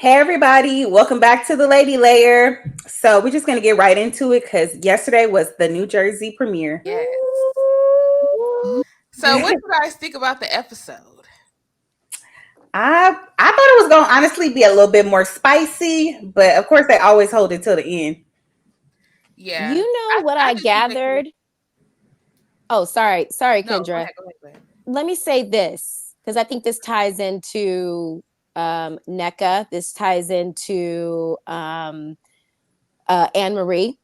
Hey everybody, welcome back to the Lady Layer. So we're just gonna get right into it because yesterday was the New Jersey premiere. Yes. So, what do you guys think about the episode? I thought it was gonna honestly be a little bit more spicy, but of course they always hold it till the end. Yeah, You know I, what I I just think they could. gathered? Oh, sorry, No, go Kendra. ahead, go ahead, go ahead. Let me say this because I think this ties into NECA. This ties into Anne Marie.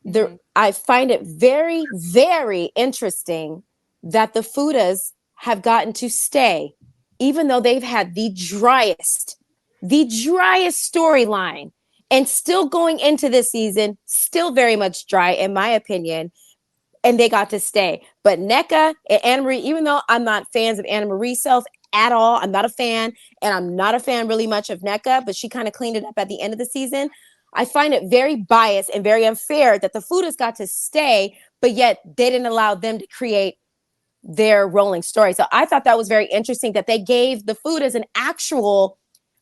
Mm-hmm. I find it very, very interesting that the Fudas have gotten to stay, even though they've had the driest storyline, and still going into this season, still very much dry, in my opinion, and they got to stay. But NECA and Anna Marie, even though I'm not fans of Anna Marie self at all, I'm not a fan, and I'm not a fan really much of NECA, but she kind of cleaned it up at the end of the season. I find it very biased and very unfair that the Fudas got to stay, but yet they didn't allow them to create their rolling story. So I thought that was very interesting that they gave the Fudas an actual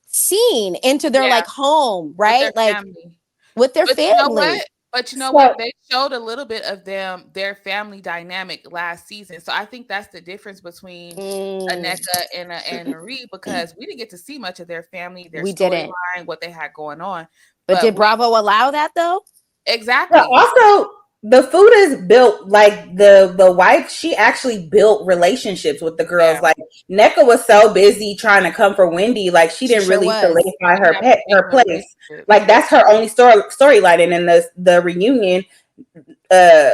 scene into their Yeah, like home, with their right? Like family. with their But you know family. what? But you know what? So They showed a little bit of their family dynamic last season. So I think that's the difference between Mm, Aneka and Anne Marie because we didn't get to see much of their family, their we didn't. storyline, what they had going on. But But did we Bravo allow that though? but exactly. also the food is built like the wife, she actually built relationships with the girls. Yeah, Like NECA was so busy trying to come for Wendy, like she She didn't sure really was. solidify she never came her in a place. relationship. Like that's her only storyline. And in the reunion, uh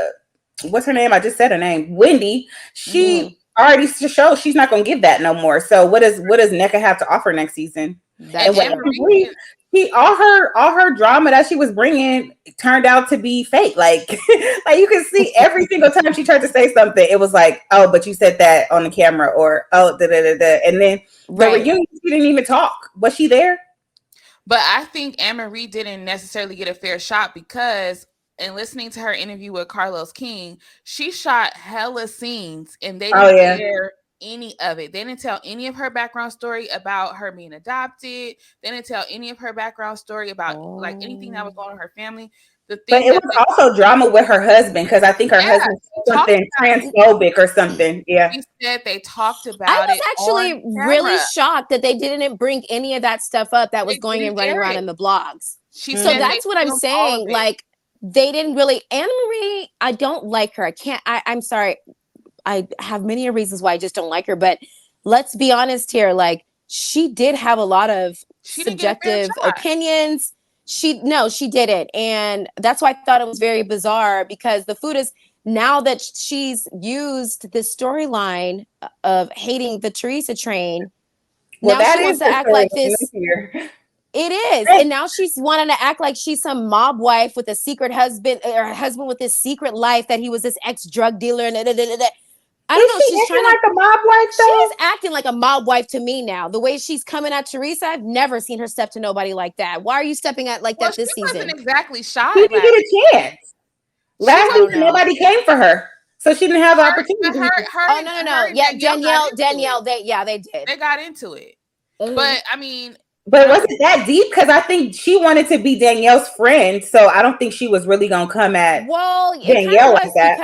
what's her name? I just said her name. Wendy. Mm-hmm. Mm-hmm. She already showed she's not gonna give that no more. So what does NECA have to offer next season? And And That's with Anne true. Anne Marie Marie, can she all her drama that she was bringing turned out to be fake. Like like you can see every single time she tried to say something, it was like, oh, but you said that on the camera, or oh, da da da da. And then the Right. reunion, she didn't even talk. Was she there? But I think Anne Marie didn't necessarily get a fair shot because in listening to her interview with Carlos King, she shot hella scenes and they Oh didn't yeah. air any of it. They didn't tell any of her background story about her being adopted. They didn't tell any of her background story about like anything that was Oh. going on in her family. The But thing it that was they also drama with her husband because I think her yeah, husband they said talked something about transphobic or something. Yeah. she said they talked I about was it on actually really camera. shocked that they didn't bring any of that stuff up that was They going and didn't running air around it. in the blogs. She So said Hmm. they that's what I'm filmed all of saying. it. Like they didn't really Anna Marie, I don't like her. I'm sorry. I have many reasons why I just don't like her, but let's be honest here. Like she did have a lot of She didn't get a fair subjective shot. opinions. She didn't. And that's why I thought it was very bizarre because the food is now that she's used this storyline of hating the Teresa train, Well, now that she is wants to the act story like this. here. It is. And now she's wanting to act like she's some mob wife with a secret husband or a husband with this secret life that he was this ex drug dealer. And I don't Is know. she She's acting trying to, like a mob wife she's though? acting like a mob wife to me now. The way she's coming at Teresa, I've never seen her step to nobody like that. Why are you stepping at like Well, that she this wasn't season? exactly She shy didn't get last a season. chance. She Last I don't season, wasn't. know. nobody came for her, so she didn't have the But opportunity. Oh no, no, no. her and Yeah, Danielle got into it. they did. They got into it. Mhm. But I mean, But I'm was it that deep? Because I think she wanted to be Danielle's friend, so I don't think she was really gonna come at Well, it kind of Danielle like was that.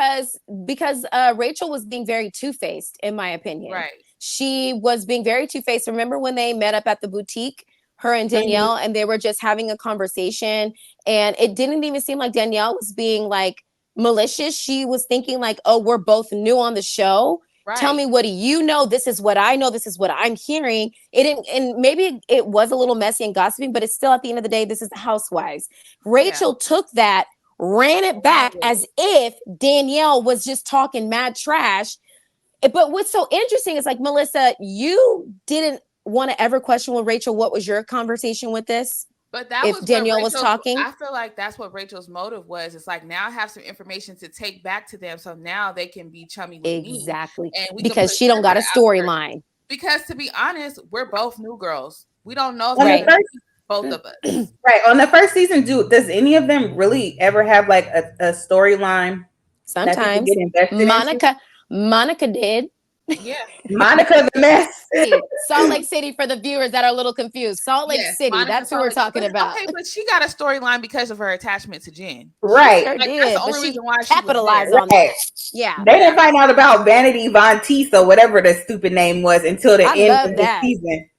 because Rachel was being very two faced, in my opinion. right. She was being very two faced. Remember when they met up at the boutique, her and Mhm. Danielle, and they were just having a conversation, and it didn't even seem like Danielle was being like malicious. She was thinking like, "Oh, we're both new on the show. Tell Right. me, what do you know? This is what I know. This is what I'm hearing." It didn't, and maybe it was a little messy and gossiping, but it's still at the end of the day, this is the Housewives. Yeah. Rachel took that, ran it Ran back with as it. if Danielle was just talking mad trash. But what's so interesting is like, Melissa, you didn't want to ever question with Rachel what was your conversation with this But that if was what Danielle was Rachel's talking. I feel like that's what Rachel's motive was. It's like now I have some information to take back to them so now they can be chummy with me Exactly, and we can because push she don't her got a out there. storyline. Because to be honest, we're both new girls. We don't know if On they're the Right. gonna first, keep both of us. right on the first season, does any of them really ever have like a storyline that people Sometimes get invested into? Monica did. Yeah. Monica the mess. Salt Lake City for the viewers that are a little confused. Salt Lake City, Monica that's who we're talking about. Okay, but she got a storyline because of her attachment to Jen. Right. Sure Like, did, that's the but only she reason why she was capitalized there. on that. Yeah. They didn't find out about Vanity Von Teese or whatever the stupid name was until the I end love of the that. season.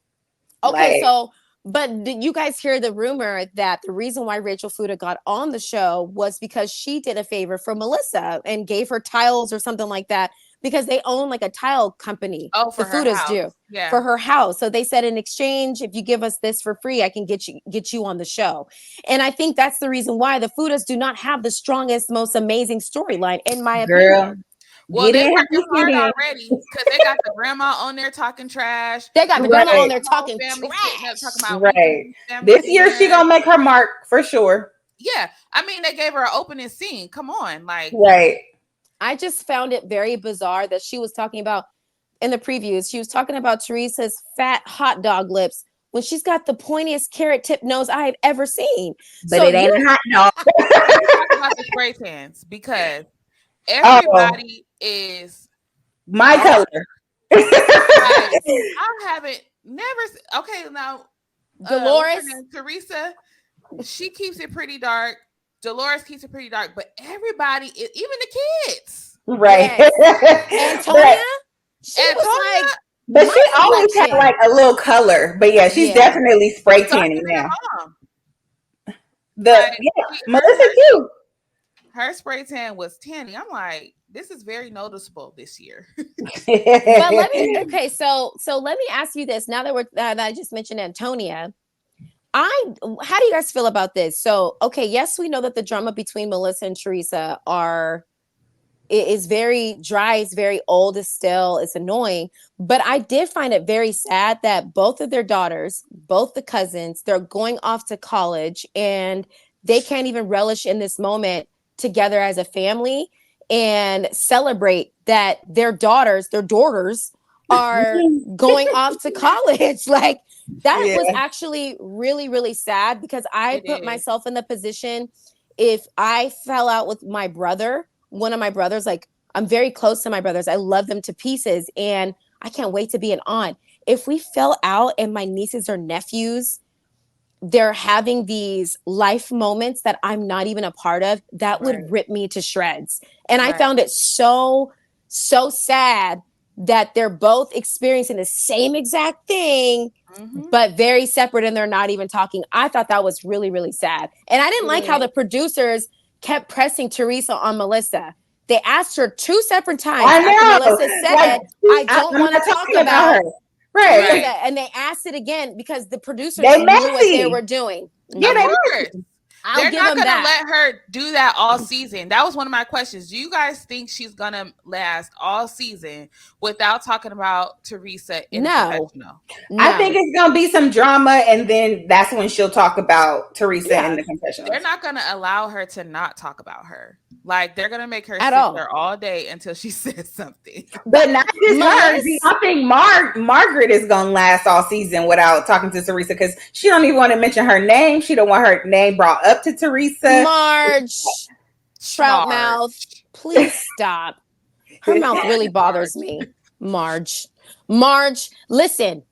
Okay, so but did you guys hear the rumor that the reason why Rachel Fuda got on the show was because she did a favor for Melissa and gave her tiles or something like that, because they own like a tile company. Oh, for the her Fudas house. do. Yeah. For her house. So they said, in exchange, if you give us this for free, I can get you on the show. And I think that's the reason why the Fudas do not have the strongest, most amazing storyline, in my opinion. Well, they working hard already because they got the grandma on there talking trash. They got the grandma on there talking trash. Talking about right. This year she gonna make her mark for sure. Yeah, I mean they gave her an opening scene. Come on, like right. I just found it very bizarre that she was talking about in the previews. She was talking about Teresa's fat hot dog lips when she's got the pointiest carrot tip nose I have ever seen. But so it ain't a hot dog. Talk about the spray tans because everybody is my color. I haven't never. Okay, now Dolores, Teresa, she keeps it pretty dark. Dolores keeps it pretty dark, but everybody, even the kids, right? Yes. Antonia, was like, but she always had like a little color. But yeah, she's definitely spray tanning now. Melissa too. Her spray tan was tanny. I'm like, this is very noticeable this year. But let me let me ask you this. Now that I just mentioned Antonia, how do you guys feel about this? So, okay, yes, we know that the drama between Melissa and Teresa is very dry, it's very old, it's still, it's annoying. But I did find it very sad that both of their daughters, both the cousins, they're going off to college and they can't even relish in this moment together as a family and celebrate that their daughters are going off to college. Like that was actually really, really sad, because I put myself in the position, if I fell out with my brother, one of my brothers, like I'm very close to my brothers. I love them to pieces and I can't wait to be an aunt. If we fell out and my nieces or nephews, they're having these life moments that I'm not even a part of, that would rip me to shreds. And I found it so sad that they're both experiencing the same exact thing, but very separate, and they're not even talking. I thought that was really, really sad. And I didn't like how the producers kept pressing Teresa on Melissa. They asked her 2 separate times after Melissa said, I don't want to talk about her. Right. And they asked it again because the producers knew what they were doing. Yeah, they were. They're not going to let her do that all season. That was one of my questions. Do you guys think she's going to last all season without talking about Teresa in the confessional? No. I think it's going to be some drama, and then that's when she'll talk about Teresa in the confessional. They're not going to allow her to not talk about her. Like, they're going to make her sit there all day until she says something. But not just her. I think Margaret is going to last all season without talking to Teresa, because she don't even want to mention her name. She don't want her name brought up to Teresa. Marge, trout mouth, please stop. Her mouth really bothers me. Marge, listen,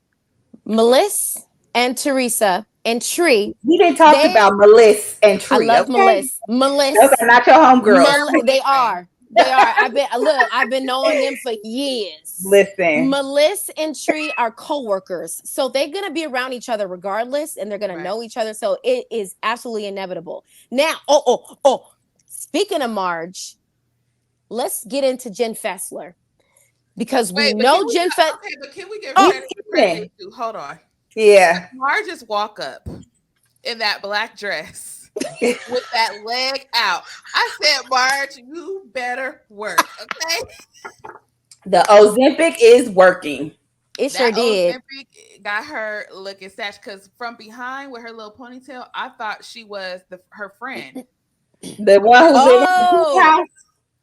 Melissa and Teresa and Tree. We didn't talk about Melissa and Tree. I love Melissa. Those are not your homegirls. They are. I've been knowing them for years. Listen, Melissa and Tree are co-workers, so they're gonna be around each other regardless, and they're gonna know each other. So it is absolutely inevitable. Now, speaking of Marge, let's get into Jen Fessler, because we know Jen Fessler. Okay, but can we get credit to? Hold on. Yeah, Marge just walk up in that black dress with that leg out. I said, Marge, you better work, okay? The Ozempic is working. It sure did. Ozempic got her looking sad, because from behind with her little ponytail, I thought she was her friend. The one who's in the house.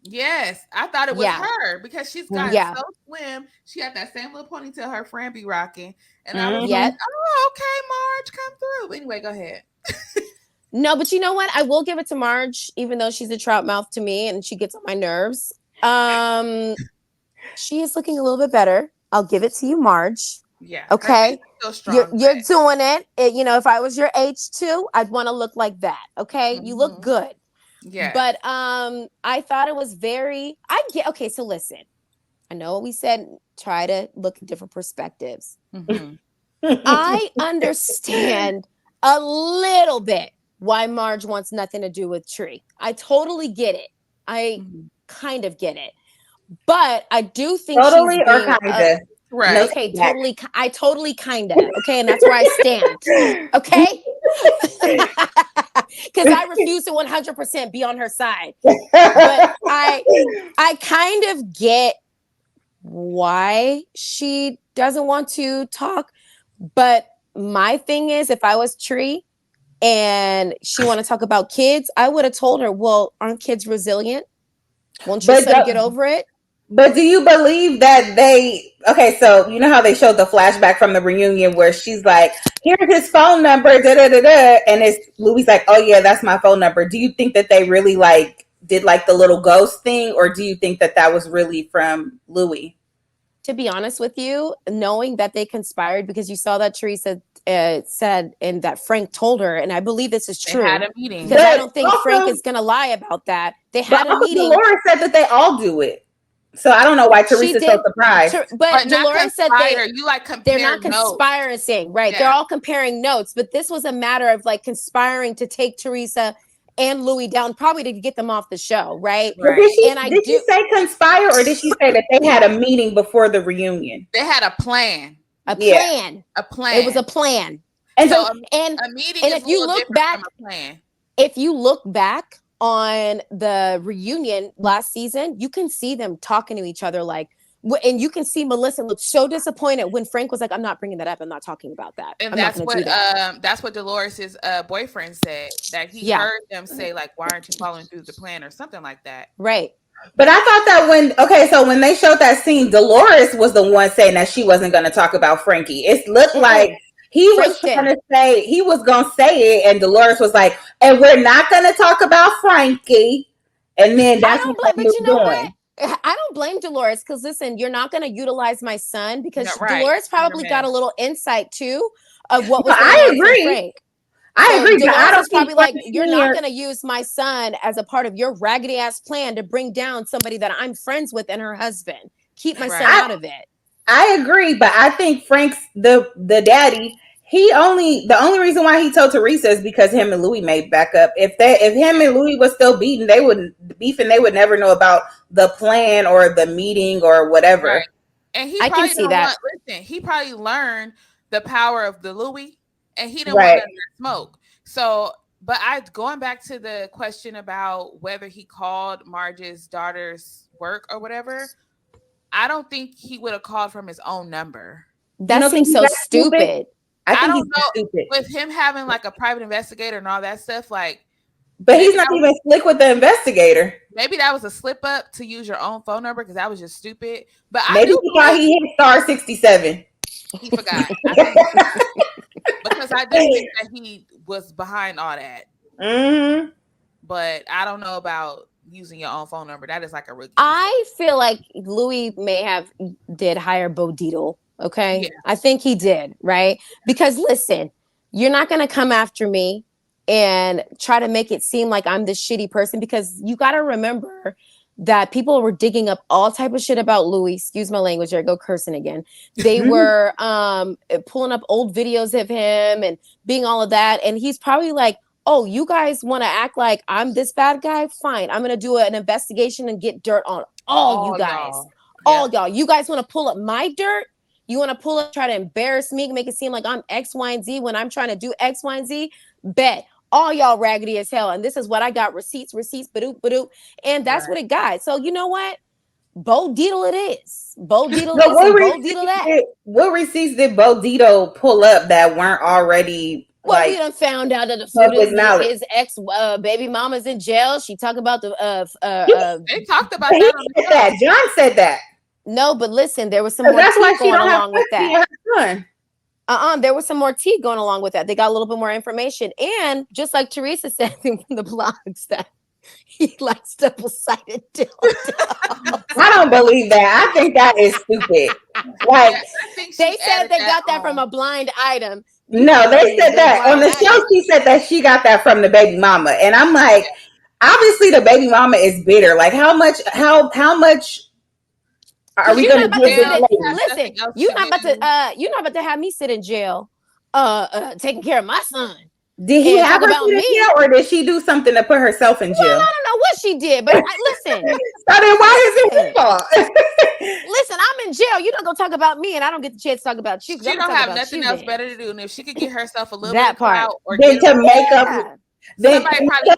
Yes, I thought it was her, because she's got so slim. She had that same little ponytail her friend be rocking. And I was like, oh, okay, Marge, come through. Anyway, go ahead. No, but you know what? I will give it to Marge, even though she's a trout mouth to me and she gets on my nerves. She is looking a little bit better. I'll give it to you, Marge. Yeah. Okay. Strong, you're doing it. If I was your age too, I'd want to look like that. Okay. Mm-hmm. You look good. Yeah. But I thought it was okay. So listen, I know what we said. Try to look at different perspectives. Mm-hmm. I understand a little bit why Marge wants nothing to do with Tree. I totally get it. I kind of get it. But I do think totally or kind of. Right. Okay, totally. I totally kind of. Okay, and that's where I stand. Okay? Because I refuse to 100% be on her side. But I kind of get why she doesn't want to talk. But my thing is, if I was Tree and she want to talk about kids, I would have told her, well, aren't kids resilient? Won't your son get over it? But do you believe that so you know how they showed the flashback from the reunion where she's like, here's his phone number, and it's Louis like, oh yeah, that's my phone number. Do you think that they really did the little ghost thing, or do you think that was really from Louis? To be honest with you, knowing that they conspired, because you saw that Teresa said and that Frank told her, and I believe this is true. They had a meeting. Because I don't think Frank is going to lie about that. They had a meeting. Dolores said that they all do it. So I don't know why Teresa's so surprised. But Dolores said they're not conspiring, right? Yeah. They're all comparing notes. But this was a matter of conspiring to take Teresa and Louis down, probably to get them off the show, right? Did she say conspire, or did she say that they had a meeting before the reunion? They had a plan. A plan. It was a plan. And so a meeting. And if you look back, if you look back on the reunion last season, you can see them talking to each other and you can see Melissa look so disappointed when Frank was like, I'm not bringing that up. I'm not talking about that. And that's what Dolores' boyfriend said, that he heard them say, why aren't you following through the plan or something like that. Right. But I thought that when they showed that scene, Dolores was the one saying that she wasn't going to talk about Frankie. It looked like he was going to say it, and Dolores was like, and we're not going to talk about Frankie. And then that's what he was doing. I don't blame Dolores, because listen, you're not going to utilize my son, because Dolores probably got a little insight too of what was going on with Frank. I agree. Dolores I don't probably you're not going to use my son as a part of your raggedy ass plan to bring down somebody that I'm friends with and her husband. Keep my son out of it. I agree, but I think Frank's the daddy. The only reason why he told Teresa is because him and Louis made back up. If him and Louis was still beefing, they would never know about the plan or the meeting or whatever. Right. And I can see that. Listen, he probably learned the power of the Louis, and he didn't want to smoke. So, but going back to the question about whether he called Marge's daughter's work or whatever, I don't think he would have called from his own number. That seems so stupid. I don't know. Stupid. With him having a private investigator and all that stuff, but he's not even slick with the investigator. Maybe that was a slip up to use your own phone number, because that was just stupid. But maybe he thought he hit star 67. He forgot. Because I do think that he was behind all that. Mm-hmm. But I don't know about using your own phone number. That is a rookie. I feel like Louis did hire Bo Dietl. Okay. Yeah. I think he did. Right. Because listen, you're not going to come after me and try to make it seem like I'm this shitty person, because you got to remember that people were digging up all type of shit about Louis. Excuse my language. There I go cursing again. They were pulling up old videos of him and being all of that. And he's probably like, oh, you guys want to act like I'm this bad guy? Fine. I'm going to do an investigation and get dirt on all you guys. Y'all. All y'all. You guys want to pull up my dirt? You want to pull up, try to embarrass me, make it seem like I'm X, Y, and Z when I'm trying to do X, Y, and Z? Bet. All y'all raggedy as hell. And this is what I got. Receipts, badoop. And that's what it got. So you know what? Bo Dietl it is. Bo Dietl this and Bo Dietl that. What receipts did Bo Dietl pull up that weren't already... Well, we done found out that his ex baby mama's in jail. She talked about they talked about that. John said that. No, but listen, there was some more tea going along with that. There was some more tea going along with that. They got a little bit more information. And just like Teresa said in the blogs, that He likes double-sided dildos. I don't believe that. I think that is stupid. Like, they said they got that from a blind item. No, they said that on the show. She said that she got that from the baby mama, and I'm like, obviously the baby mama is bitter. Like, how much are we going to give? Listen, you're not about to have me sit in jail, taking care of my son. Did he have her sit in jail, or did she do something to put herself in jail? Well, I don't know what she did, but listen. So then why is it your fault? Listen, I'm in jail. You don't go talk about me, and I don't get the chance to talk about you. She don't have nothing else better to do, and if she could get herself a little that bit of clout, or then to make up, then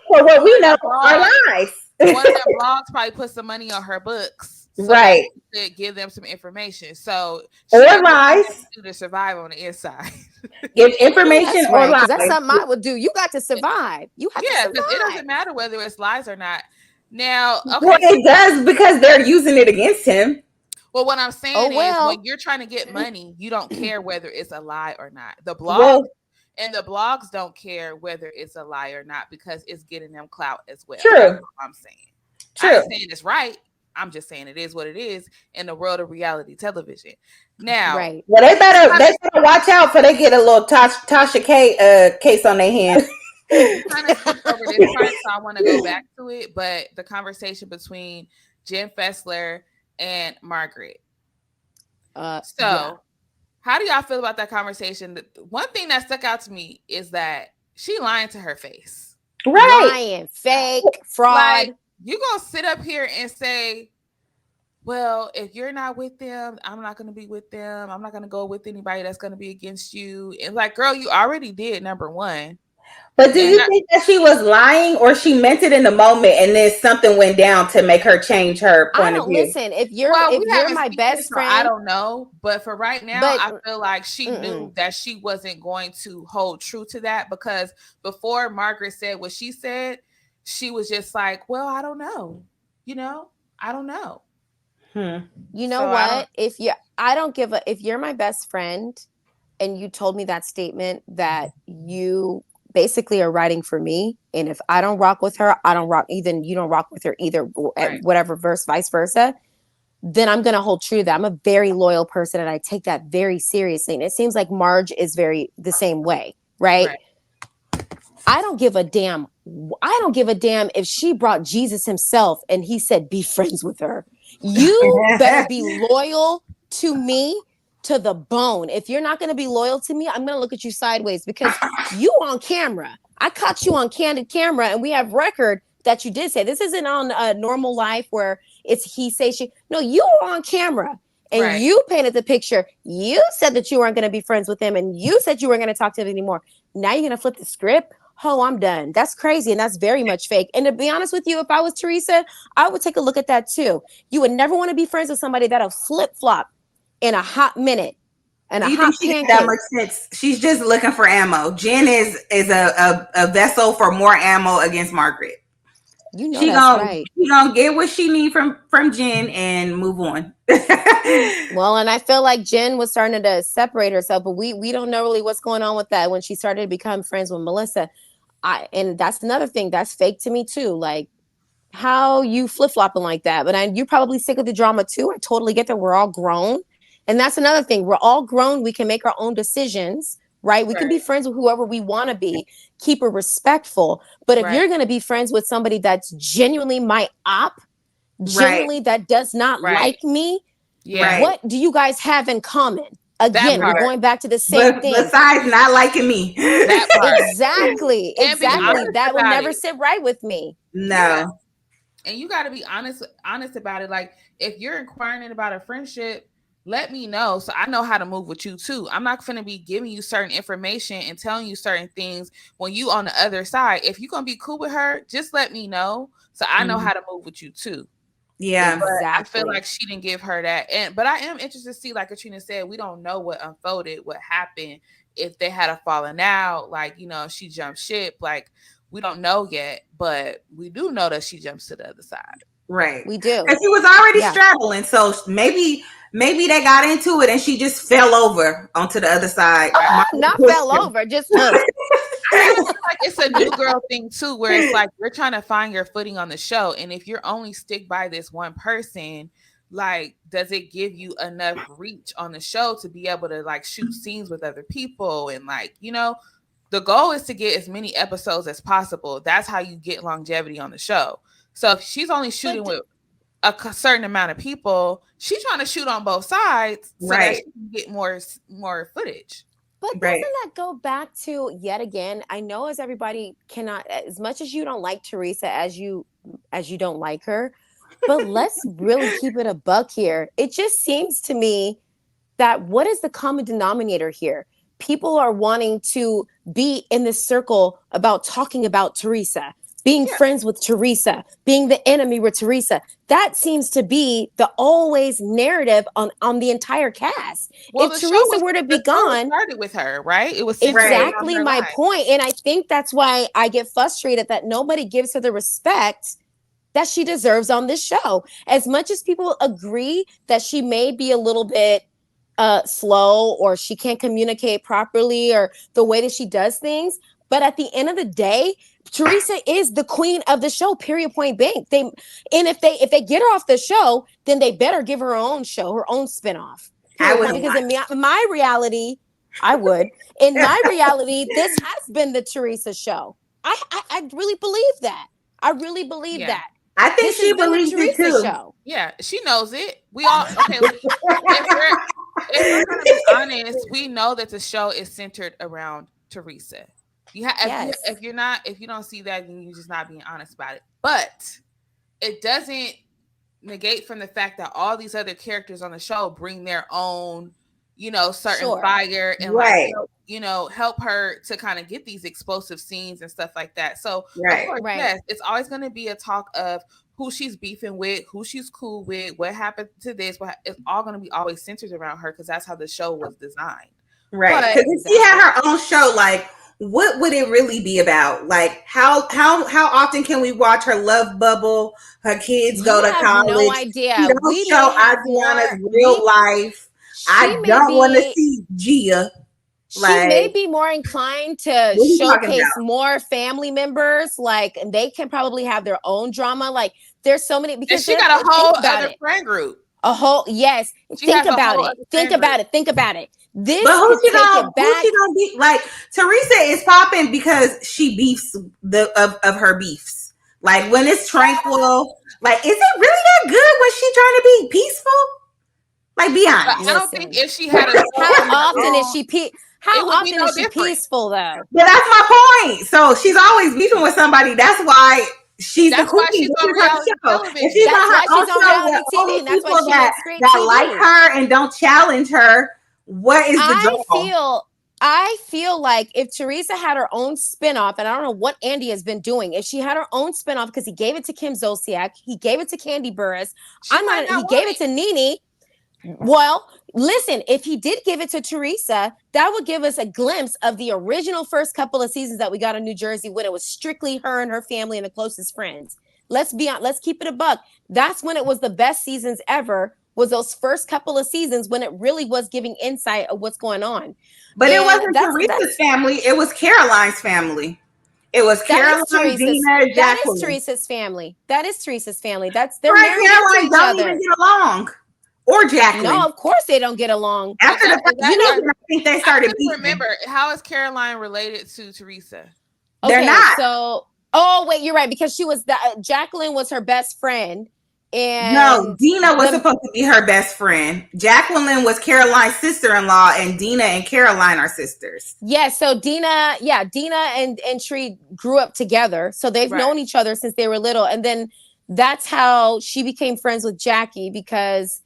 for what we know are lies. One of the blogs probably put some money on her books, so right? To give them some information, so or lies to survive on the inside. Give information or lies. That's something I would do. You got to survive. You have to survive. It doesn't matter whether it's lies or not. Now, okay, well, it does because they're using it against him. Well, what I'm saying is when you're trying to get money, you don't care whether it's a lie or not. The blog and the blogs don't care whether it's a lie or not because it's getting them clout as well. True. That's what I'm saying. True. I'm not saying it's right. I'm just saying it is what it is in the world of reality television. Now, well, they better watch out for they get a little Tasha K case on their hands. Kind of skipped over this part, so I want to go back to it. But the conversation between Jen Fessler and Margaret. How do y'all feel about that conversation? One thing that stuck out to me is that she lying to her face. Right. Lying, fake, fraud. Like, you gonna sit up here and say, well, if you're not with them, I'm not gonna be with them. I'm not gonna go with anybody that's gonna be against you. And like, girl, you already did number one. But do you think that she was lying or she meant it in the moment and then something went down to make her change her point of view? Listen, if you're my best friend, I don't know. But for right now, I feel like she knew that she wasn't going to hold true to that because before Margaret said what she said, she was just like, well, I don't know. I don't know. You know what? If you're my best friend and you told me that statement that you basically are writing for me, and if I don't rock with her, I don't rock either. You don't rock with her either, whatever vice versa. Then I'm going to hold true to that. I'm a very loyal person, and I take that very seriously. And it seems like Marge is very the same way, right? I don't give a damn. I don't give a damn if she brought Jesus himself and he said, be friends with her. You better be loyal to me to the bone. If you're not going to be loyal to me, I'm going to look at you sideways because you on camera. I caught you on candid camera and we have record that you did say. This isn't on a normal life where it's he say she. No, you were on camera and you painted the picture. You said that you weren't going to be friends with him and you said you weren't going to talk to him anymore. Now you're going to flip the script? Oh, I'm done. That's crazy. And that's very much fake. And to be honest with you, if I was Teresa, I would take a look at that too. You would never want to be friends with somebody that'll flip-flop in a hot minute and a hot pancake. That much sense. She's just looking for ammo. Jen is a vessel for more ammo against Margaret. You know that's right. She's gonna get what she need from Jen and move on. Well, and I feel like Jen was starting to separate herself, but we don't know really what's going on with that when she started to become friends with Melissa. And that's another thing that's fake to me too. Like how you flip-flopping like that. But you're probably sick of the drama too. I totally get that. We're all grown. And that's another thing. We're all grown. We can make our own decisions, right? We can be friends with whoever we want to be. Keep it respectful. But if you're going to be friends with somebody that's genuinely my op, genuinely that does not like me, what do you guys have in common? Again, we're going back to the same thing. Besides not liking me. Exactly. That will never sit right with me. No. Yeah. And you got to be honest about it. Like if you're inquiring about a friendship, let me know so I know how to move with you too. I'm not going to be giving you certain information and telling you certain things when you on the other side. If you're going to be cool with her, just let me know so I know how to move with you too. Yeah, exactly. I feel like she didn't give her that. But I am interested to see, like Katrina said, we don't know what unfolded, what happened, if they had a falling out, like, she jumped ship. Like, we don't know yet, but we do know that she jumps to the other side. Right. We do. Because she was already straddling. So maybe they got into it and she just fell over onto the other side. Not fell over, just I feel like it's a new girl thing too, where it's like you're trying to find your footing on the show, and if you're only stick by this one person, like, does it give you enough reach on the show to be able to like shoot scenes with other people? And like, you know, the goal is to get as many episodes as possible. That's how you get longevity on the show. So if she's only shooting with a certain amount of people, she's trying to shoot on both sides so that she can get more footage. But doesn't that go back to, yet again, I know as everybody cannot, as much as you don't like Teresa, as you don't like her, but let's really keep it a buck here. It just seems to me that what is the common denominator here? People are wanting to be in this circle about talking about Teresa, being friends with Teresa, being the enemy with Teresa. That seems to be the always narrative on the entire cast. Well, if Teresa were to be gone, started with her, right? It was exactly my point. And I think that's why I get frustrated that nobody gives her the respect that she deserves on this show. As much as people agree that she may be a little bit slow, or she can't communicate properly, or the way that she does things, but at the end of the day, Teresa is the queen of the show, period, point blank. If they get her off the show, then they better give her own show, her own spinoff. Because in my reality, I would. In my reality, this has been the Teresa show. I really believe that. I really believe that. I think she believes it too. Show. Yeah, she knows it. We all okay. If we're gonna be honest, we know that the show is centered around Teresa. If you don't see that, then you're just not being honest about it. But it doesn't negate from the fact that all these other characters on the show bring their own, certain fire and help her to kind of get these explosive scenes and stuff like that. So of course, yes, it's always going to be a talk of who she's beefing with, who she's cool with, what happened to this. It's all going to be always centered around her because that's how the show was designed. Right. Because if she had her own show, like, what would it really be about? Like, how often can we watch her love bubble? Her kids go to college. No idea. We don't show Adriana's real life. I don't want to see Gia. She may be more inclined to showcase more family members. Like, and they can probably have their own drama. Like, there's so many, because she got a whole other friend group. Think about it. This but who's she gonna be? Like, Teresa is popping because she beefs of her beefs. Like, when it's tranquil, like, is it really that good when she's trying to be peaceful? Like, be honest. I don't think if she had how often is she peaceful though? But that's my point. So she's always beefing with somebody. That's why she's the queen. She's on reality television. She's on her own show with only people that like her and don't challenge her. What is the draw? I feel like if Teresa had her own spinoff, and I don't know what Andy has been doing, if she had her own spinoff, because he gave it to Kim Zolciak, he gave it to Candy Burris, he gave it to Nene. Well, listen, if he did give it to Teresa, that would give us a glimpse of the original first couple of seasons that we got in New Jersey, when it was strictly her and her family and the closest friends. Let's keep it a buck. That's when it was the best seasons ever, was those first couple of seasons when it really was giving insight of what's going on. But it wasn't Teresa's family. It was Caroline's family. It was Caroline, Dina, Jacqueline. That is Teresa's family. They're married to each other. Even get along. Or Jacqueline. No, of course they don't get along. After I think they started beefing. Remember, how is Caroline related to Teresa? They're not. So, wait, you're right, because Jacqueline was her best friend. And no, Dina was supposed to be her best friend. Jacqueline was Caroline's sister-in-law, and Dina and Caroline are sisters. Yeah, so Dina and Tree grew up together. So they've known each other since they were little. And then that's how she became friends with Jackie, because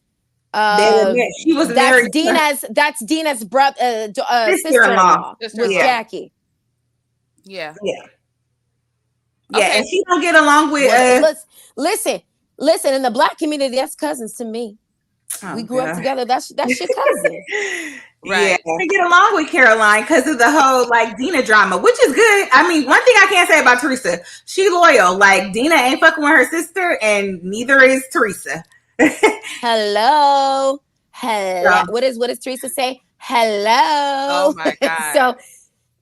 she was that's Dina's brother, sister-in-law was Jackie. Yeah. And she don't get along with Listen, in the Black community, that's cousins to me. We grew up together. That's your cousin. Right. Yeah, they get along with Caroline because of the whole Dina drama, which is good. I mean, one thing I can't say about Teresa, she loyal. Like, Dina ain't fucking with her sister, and neither is Teresa. Hello. What does Teresa say? Hello. Oh my God.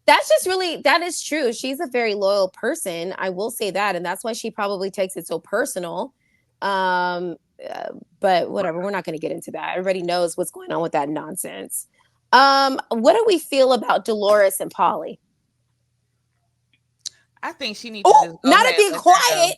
That is true. She's a very loyal person. I will say that. And that's why she probably takes it so personal. But whatever, we're not going to get into that. Everybody knows what's going on with that nonsense. What do we feel about Dolores and Polly? I think she needs to just go not to be quiet.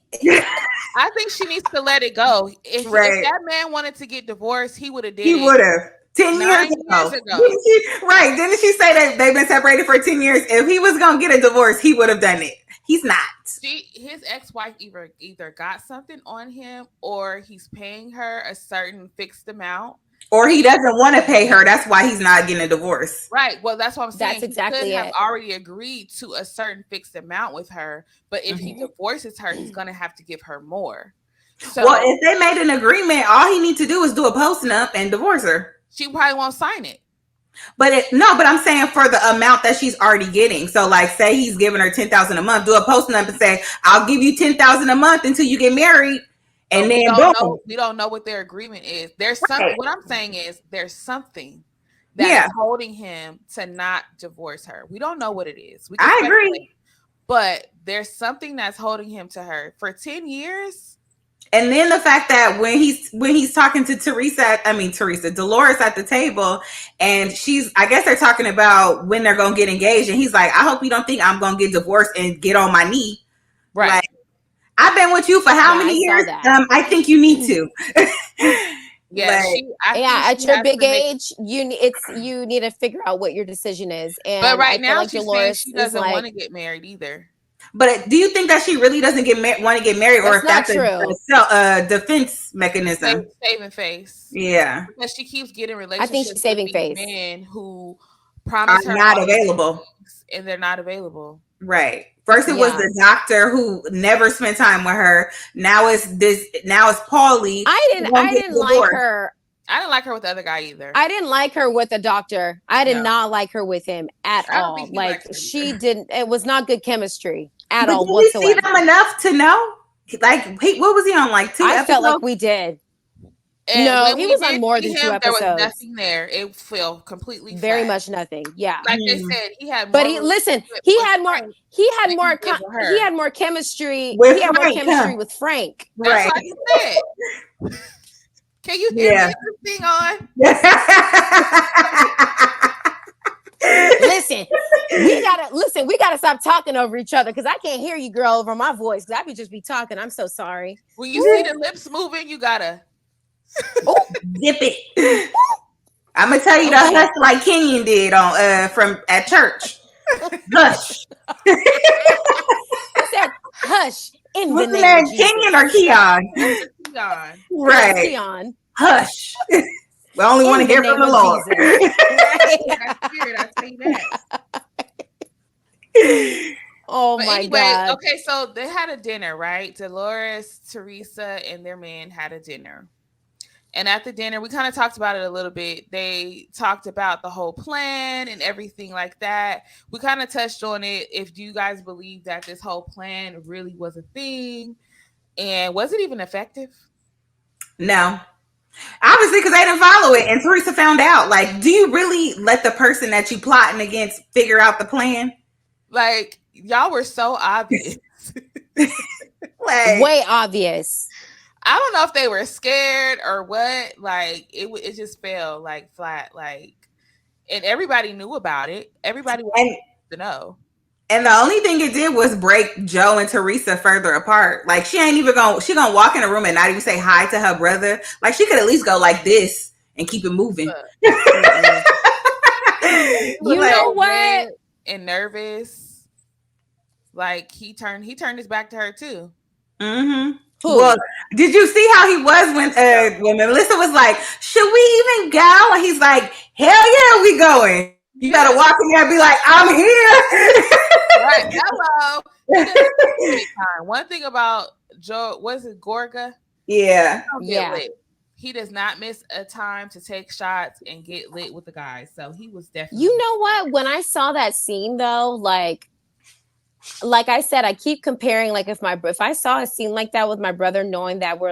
I think she needs to let it go. If that man wanted to get divorced, he would have did it. He would have. 10 years ago. Didn't she say that they've been separated for 10 years? If he was going to get a divorce, he would have done it. He's not. His ex-wife either got something on him, or he's paying her a certain fixed amount. Or he doesn't want to pay her. That's why he's not getting a divorce. Right. Well, that's what I'm saying. That's exactly he could have already agreed to a certain fixed amount with her. But if he divorces her, he's going to have to give her more. So, well, if they made an agreement, all he needs to do is do a post-nup and divorce her. She probably won't sign it. But I'm saying for the amount that she's already getting. So like, say he's giving her $10,000 a month, do a post-nup and say, I'll give you $10,000 a month until you get married. And then we don't know what their agreement is. There's something. What I'm saying is there's something that's holding him to not divorce her. We don't know what it is. I agree. But there's something that's holding him to her for 10 years. And then the fact that when he's talking to Dolores at the table, and I guess they're talking about when they're going to get engaged. And he's like, I hope you don't think I'm going to get divorced and get on my knee. Right. Like, I've been with you for how many years? I think you need to. At your big age, you need to figure out what your decision is. And but right now, like Dolores, she doesn't want to get married either. But do you think that she really doesn't want to get married, or if that's a defense mechanism? Saving face. Yeah. Because she keeps getting relationships. I think she's saving face. Men who promise her not available, and they're not available. Right. First, it was the doctor who never spent time with her. Now it's Paulie. I didn't like her. I didn't like her with the other guy either. I didn't like her with the doctor. I did not like her with him at all. Like she didn't. It was not good chemistry at all whatsoever. Did we see them enough to know? Like, what was he on? Like 2 episodes? I felt like we did. And no, he was on more than 2 episodes. There was nothing there. It felt completely very flat. much nothing. Yeah, like they said, he had. But he had more chemistry. He had more chemistry with Frank. Right. That's what I said. Can you hear me this thing on? We gotta stop talking over each other because I can't hear you, girl, over my voice. Because I would just be talking. I'm so sorry. When you see the lips moving, you gotta dip it. I'm gonna tell you the hush like Kenyon did on at church. Hush. I said hush in the name of Jesus. Kenyon or Keon? Keon. Right. Keon. Hush. We only want to hear from the Lord. Right. I tell you that. Oh my God. Okay, so they had a dinner, right? Dolores, Teresa, and their man had a dinner. And at the dinner, we kind of talked about it a little bit. They talked about the whole plan and everything like that. We kind of touched on it. If you guys believe that this whole plan really was a thing, and was it even effective? No. Obviously, because they didn't follow it. And Teresa found out. Like, do you really let the person that you plotting against figure out the plan? Like, y'all were so obvious. Like, way obvious. I don't know if they were scared or what. Like, it just fell like flat. Like, and everybody knew about it. Everybody wanted to know. And the only thing it did was break Joe and Teresa further apart. Like, she ain't even she gonna walk in a room and not even say hi to her brother. Like, she could at least go like this and keep it moving. You know what? And nervous. Like, he turned his back to her too. Mm-hmm. Well, did you see how he was when Melissa was like, should we even go? And he's like, hell yeah, we going. You gotta walk in there and be like, I'm here. Right. Hello. One thing about Joe, was it Gorga? Yeah. He does not miss a time to take shots and get lit with the guys. So he was definitely. You know what? When I saw that scene though, like I said, I keep comparing. Like if I saw a scene like that with my brother, knowing that we're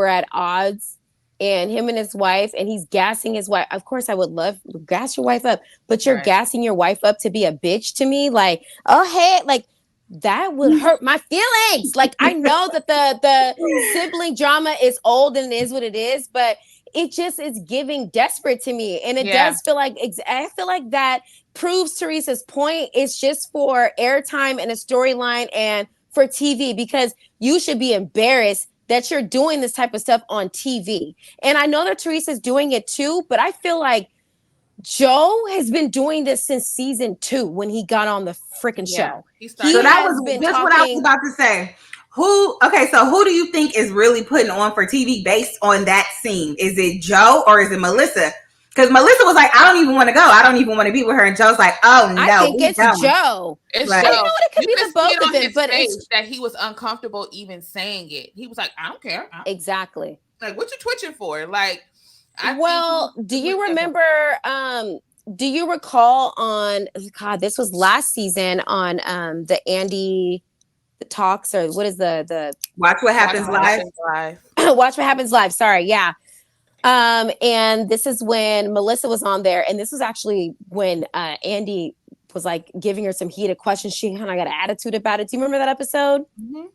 at odds, and him and his wife, and he's gassing his wife. Of course, I would love gas your wife up, but you're gassing your wife up to be a bitch to me. Like, oh, hey, like that would hurt my feelings. Like, I know that the sibling drama is old and it is what it is, but it just is giving desperate to me. And it does feel like, I feel like that proves Teresa's point. It's just for airtime and a storyline and for TV, because you should be embarrassed that you're doing this type of stuff on TV. And I know that Teresa's doing it too, but I feel like Joe has been doing this since season 2 when he got on the freaking show. So that was just what I was about to say. So who do you think is really putting on for TV based on that scene? Is it Joe or is it Melissa? Because Melissa was like, I don't even want to go. I don't even want to be with her. And Joe's like, oh, no. I think it's Joe. It's like, Joe. You know what? It could be the both of them. But it's that he was uncomfortable even saying it. He was like, I don't care. Exactly. Like, what you twitching for? Like, do you remember, do you recall on, God, this was last season on the Andy Talks, or what is the Watch What Happens Live? Watch What Happens Live. Sorry. Yeah. And this is when Melissa was on there, and this was actually when Andy was like giving her some heated questions. She kind of got an attitude about it. Do you remember that episode? Mm-hmm.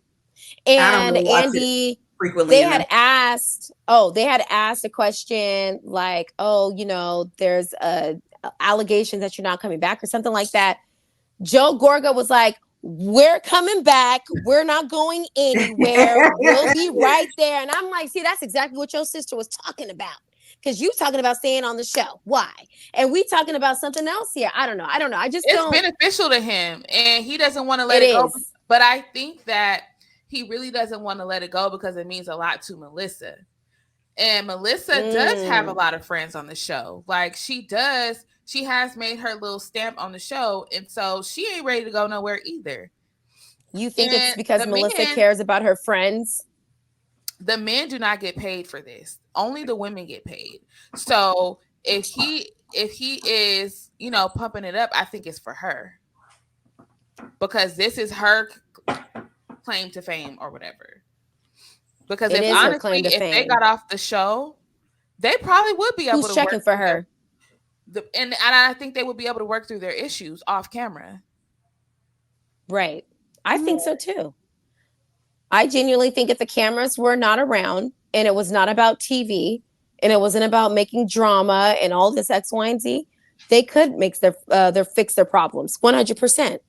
And Andy, they had asked a question like, oh, you know, there's a allegation that you're not coming back or something like that. Joe Gorga was like, we're coming back. We're not going anywhere. We'll be right there. And I'm like, see, that's exactly what your sister was talking about. Because you talking about staying on the show. Why? And we talking about something else here. I don't know. It's beneficial to him. And he doesn't want to let it go. But I think that he really doesn't want to let it go because it means a lot to Melissa. And Melissa does have a lot of friends on the show. Like, she does. She has made her little stamp on the show, and so she ain't ready to go nowhere either. You think it's because Melissa cares about her friends? The men do not get paid for this. Only the women get paid. So if he is, you know, pumping it up, I think it's for her. Because this is her claim to fame or whatever. Because if they got off the show, they probably would be able to checking for her. And I think they would be able to work through their issues off camera. Right. I think so too. I genuinely think if the cameras were not around and it was not about TV and it wasn't about making drama and all this X, Y, and Z, they could fix their problems 100%.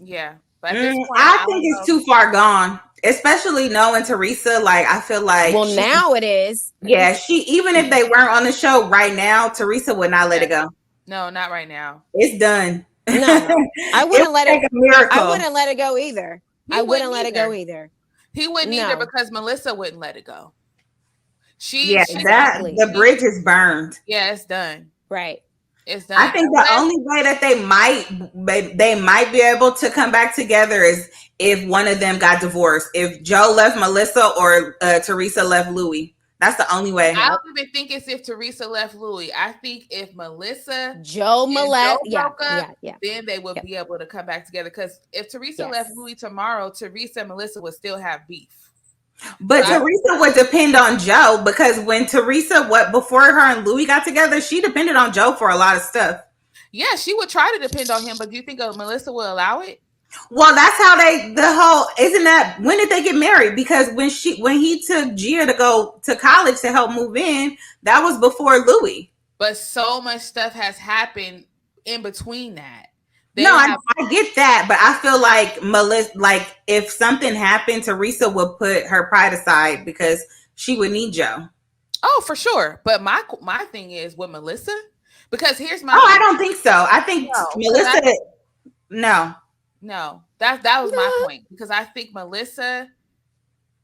Yeah. But at this point, I think it's too far gone. Especially knowing Teresa, like, I feel like now it is. Yeah, even if they weren't on the show right now, Teresa would not let it go. No, not right now. It's done. No, I wouldn't let it. I wouldn't let it go either. I wouldn't let it go either. He wouldn't either because Melissa wouldn't let it go. The bridge is burned. Yeah, it's done. Right. It's done. I think the only way that they might be able to come back together is if one of them got divorced. If Joe left Melissa or Teresa left Louis. That's the only way. I don't even think it's if Teresa left Louis. I think if Melissa, Joe broke up, then they would be able to come back together. Because if Teresa left Louis tomorrow, Teresa and Melissa would still have beef. But Teresa would depend on Joe because when before her and Louis got together, she depended on Joe for a lot of stuff. Yeah, she would try to depend on him, but do you think Melissa will allow it? Well, that's how isn't that, when did they get married? Because when he took Gia to go to college to help move in, that was before Louis. But so much stuff has happened in between that. I get that, but I feel like Melissa, like if something happened, Teresa would put her pride aside because she would need Joe. Oh, for sure. But my thing is with Melissa, because here's my. I don't think so. I think Melissa. No, that was my point because I think Melissa.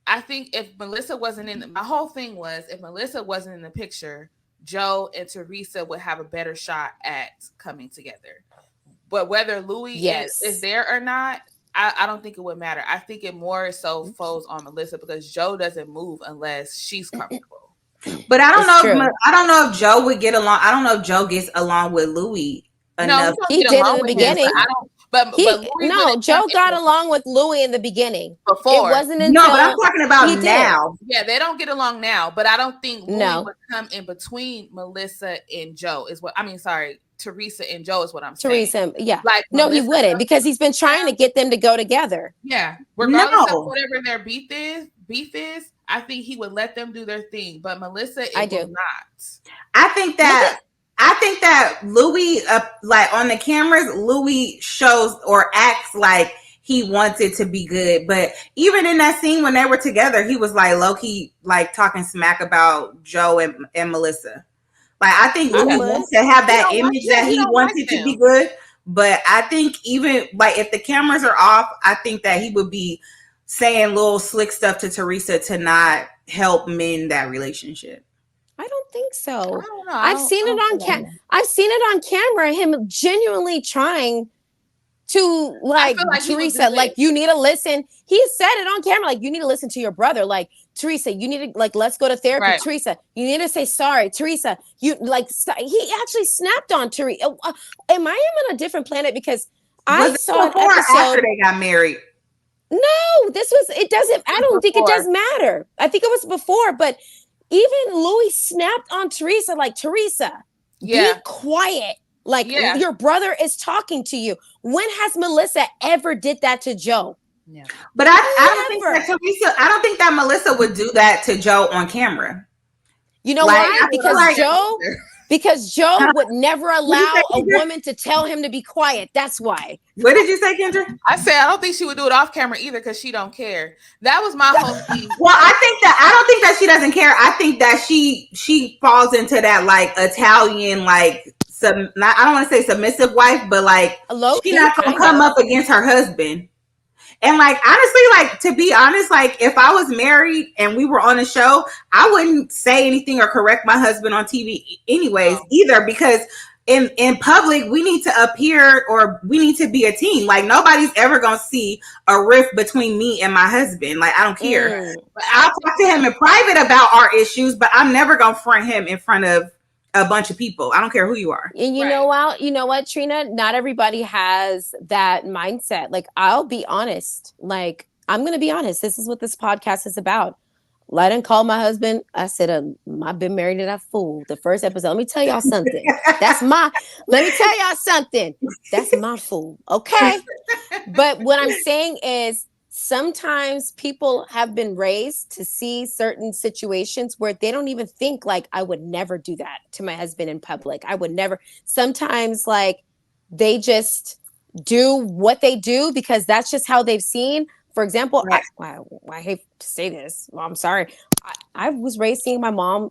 I think if Melissa wasn't in, my whole thing was if Melissa wasn't in the picture, Joe and Teresa would have a better shot at coming together. But whether Louis is there or not, I don't think it would matter. I think it more so falls on Melissa because Joe doesn't move unless she's comfortable. But I don't know if Joe would get along. I don't know if Joe gets along with Louis enough. He did in the beginning. Joe got along with Louis in the beginning. Before. It wasn't until but I'm talking about now. Yeah, they don't get along now, but I don't think Louis would come in between Melissa and Joe Teresa and Joe is what I'm saying. Teresa, yeah. Like Melissa, he wouldn't, because he's been trying to get them to go together. Yeah. Regardless of whatever their beef is, I think he would let them do their thing. But Melissa, will not. I think that Louis, like on the cameras, Louis shows or acts like he wants it to be good. But even in that scene when they were together, he was like low-key, like talking smack about Joe and Melissa. Like, I think Louis wants to have that image that he wants it to be good. But I think even like if the cameras are off, I think that he would be saying little slick stuff to Teresa to not help mend that relationship. I don't think so. I don't know. I've seen it on camera. Him genuinely trying to like Teresa, like, you need to listen. He said it on camera, like, you need to listen to your brother. Like, Teresa, you need to, like, let's go to therapy. Right. Teresa, you need to say sorry. Teresa, you like, he actually snapped on Teresa. Am I in a different planet? Because I saw an episode after they got married. No, I don't think it does matter. I think it was before, but even Louis snapped on Teresa, like, Teresa, be quiet. Like, your brother is talking to you. When has Melissa ever did that to Joe? Yeah. But I don't think that Melissa would do that to Joe on camera. You know why? Because Joe would never allow a woman to tell him to be quiet. That's why. What did you say, Kendra? I said I don't think she would do it off camera either because she don't care. That was my whole thing. Well, I don't think that she doesn't care. I think that she falls into that like Italian like I don't want to say submissive wife, but like she's not gonna come up against her husband. And like, honestly, like, to be honest, like, if I was married and we were on a show, I wouldn't say anything or correct my husband on TV anyways, either, because in public, we need to appear or we need to be a team. Like, nobody's ever going to see a rift between me and my husband. Like, I don't care. But I'll talk to him in private about our issues, but I'm never going to front him in front of a bunch of people. I don't care who you are. And you know what, Trina? Not everybody has that mindset. Like, I'll be honest. Like, I'm going to be honest. This is what this podcast is about. I didn't call my husband. I said, I've been married to that fool. The first episode. Let me tell y'all something. Let me tell y'all something. That's my fool. Okay. But what I'm saying is, sometimes people have been raised to see certain situations where they don't even think like, I would never do that to my husband in public. I would never. Sometimes like they just do what they do because that's just how they've seen. For example, I hate to say this. Well, I'm sorry. I was raised seeing my mom,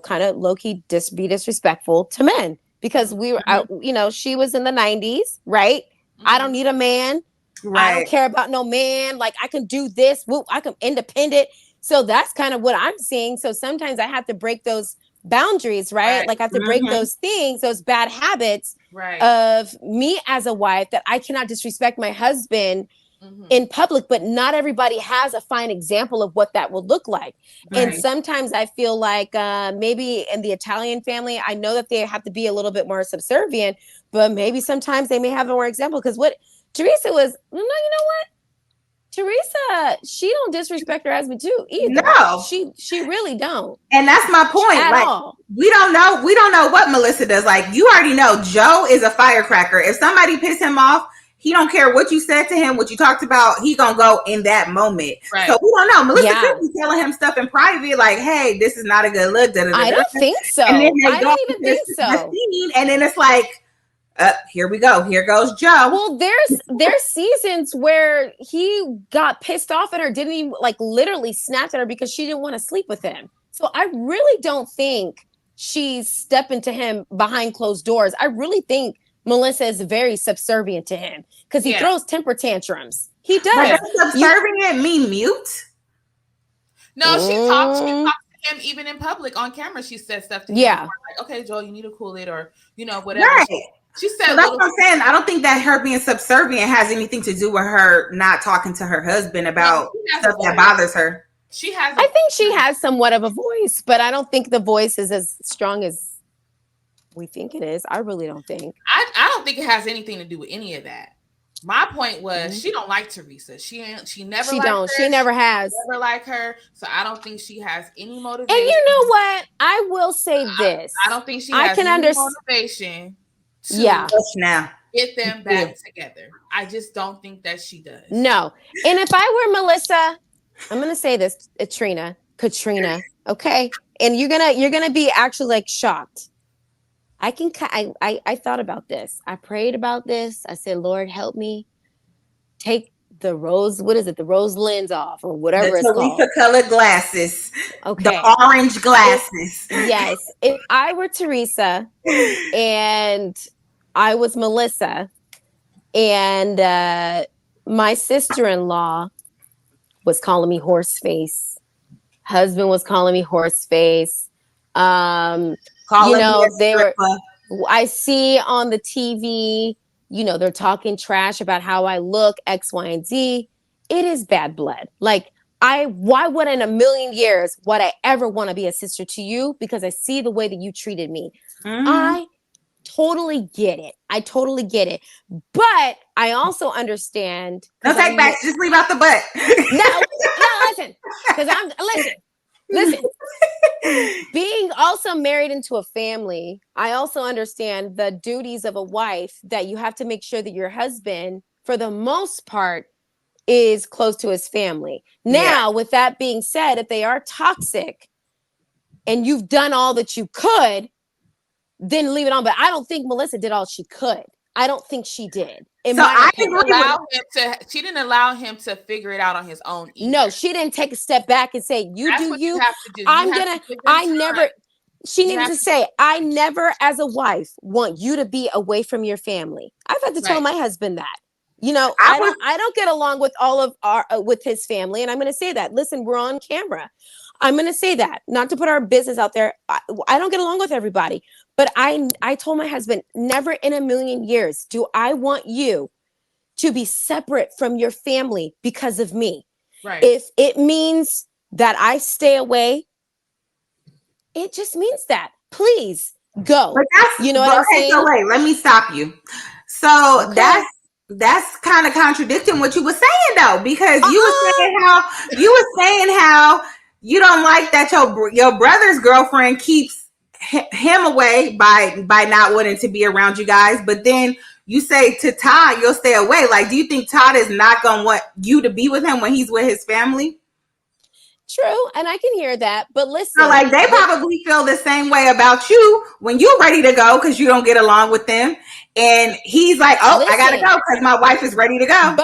kind of low-key be disrespectful to men because we were out, she was in the 90s, right? Mm-hmm. I don't need a man. Right. I don't care about no man. Like, I can do this. I can independent. So that's kind of what I'm seeing. So sometimes I have to break those boundaries, right? Like, I have to break those things, those bad habits of me as a wife, that I cannot disrespect my husband in public, but not everybody has a fine example of what that would look like. Right. And sometimes I feel like maybe in the Italian family, I know that they have to be a little bit more subservient, but maybe sometimes they may have a more example. Because what Teresa was, you know what? Teresa, she don't disrespect her husband too either. No, she really don't. And that's my point. Like, we don't know what Melissa does. Like, you already know Joe is a firecracker. If somebody piss him off, he don't care what you said to him, what you talked about. He gonna go in that moment. Right. So we don't know. Melissa could be telling him stuff in private, like, "Hey, this is not a good look." I don't think so. And then I don't even think so. And then it's like, here we go. Here goes Joe. Well, there's seasons where he got pissed off at her, didn't even like literally snapped at her because she didn't want to sleep with him. So I really don't think she's stepping to him behind closed doors. I really think Melissa is very subservient to him because he throws temper tantrums. He does. But does subservient mean mute? No, she talks to him even in public on camera. She said stuff to him. Yeah. Like, okay, Joel, you need to cool it, or whatever. Right. She said. So that's what I'm saying. I don't think that her being subservient has anything to do with her not talking to her husband about stuff that bothers her. I think she has somewhat of a voice, but I don't think the voice is as strong as We think it is. I really don't think. I don't think it has anything to do with any of that. My point was she don't like Teresa. She never liked her. She never has. Never like her. So I don't think she has any motivation. And you know what? I will say this. I don't think she has any motivation to get them back together. I just don't think that she does. No. And if I were Melissa, I'm gonna say this, Katrina, okay? And you're gonna be actually like shocked. I thought about this. I prayed about this. I said, Lord, help me take the rose lens off or whatever it's called. The colored glasses. Okay. The orange glasses. Yes. If I were Teresa and I was Melissa and my sister-in-law was calling me horse face. Husband was calling me horse face. I see on the TV, they're talking trash about how I look, X, Y, and Z. It is bad blood. Like, why would in a million years would I ever want to be a sister to you? Because I see the way that you treated me. Mm-hmm. I totally get it. But I also understand. No take back. Just leave out the butt. Listen. Listen. Being also married into a family, I also understand the duties of a wife, that you have to make sure that your husband, for the most part, is close to his family. Now, with that being said, if they are toxic and you've done all that you could, then leave it on. But I don't think Melissa did all she could. I don't think she did. She didn't allow him to figure it out on his own either. No, she didn't take a step back and say, you have to do. She needed to say, I never, as a wife, want you to be away from your family. I've had to tell my husband that. I don't get along with all of with his family. And I'm going to say that. Listen, we're on camera. I'm going to say that, not to put our business out there. I don't get along with everybody. But I told my husband, never in a million years do I want you to be separate from your family because of me. Right. If it means that I stay away, it just means that. Please go. But what I'm saying? So wait, let me stop you. So that's kind of contradicting what you were saying though, because you were saying how you don't like that your brother's girlfriend keeps him away by not wanting to be around you guys, but then you say to Todd you'll stay away. Like, do you think Todd is not gonna want you to be with him when he's with his family? True, and I can hear that, but listen, so like they probably feel the same way about you when you're ready to go because you don't get along with them, and he's like, I gotta go because my wife is ready to go.